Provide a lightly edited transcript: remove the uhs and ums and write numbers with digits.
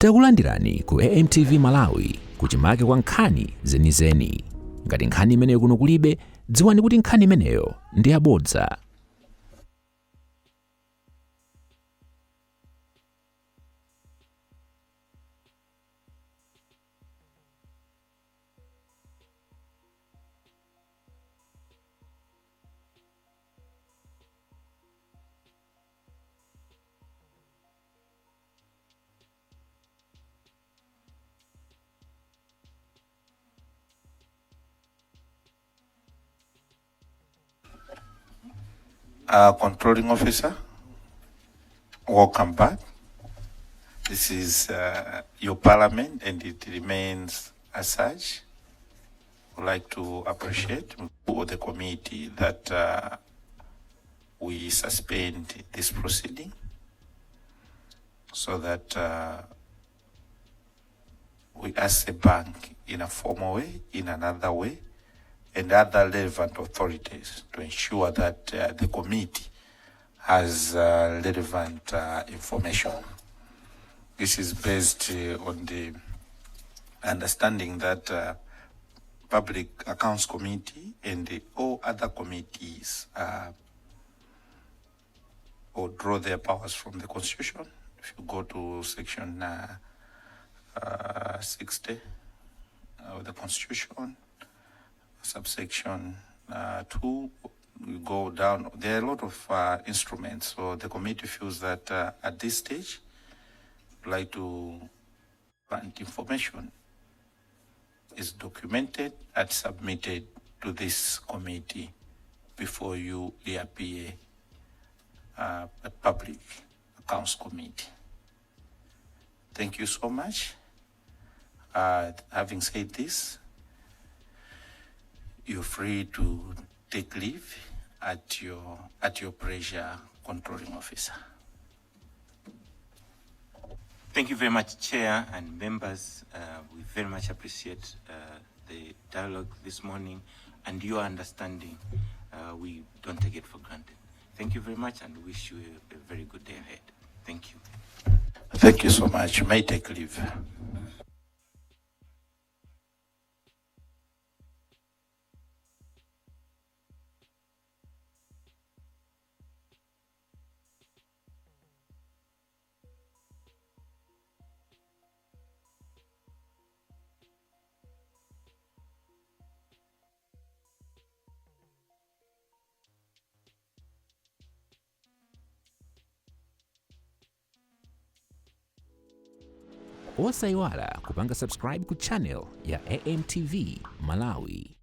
Takulandirani ku AMTV Malawi kuchimake kwa nkhani zenizeni. Ngati nkhani imeneyo kuno kulibe, dziwani kuti nkhani imeneyo ndi yabodza. Controlling officer, welcome back. This is your parliament and it remains as such. I'd like to appreciate the committee that we suspend this proceeding so that we ask the bank in a formal way, in another way, and other relevant authorities to ensure that the committee has relevant information. This is based on the understanding that Public Accounts Committee and all other committees will draw their powers from the Constitution. If you go to section 60 of the Constitution, subsection 2, we go down. There are a lot of instruments, so the committee feels that at this stage, we'd like to grant information is documented and submitted to this committee before you reappear at Public Accounts Committee. Thank you so much. Having said this, you're free to take leave at your pleasure, controlling officer. Thank you very much, Chair and members. We very much appreciate the dialogue this morning and your understanding. We don't take it for granted. Thank you very much and wish you a very good day ahead. Thank you. Thank you so much. May take leave. Osayiwala kupanga subscribe ku channel ya AMTV Malawi.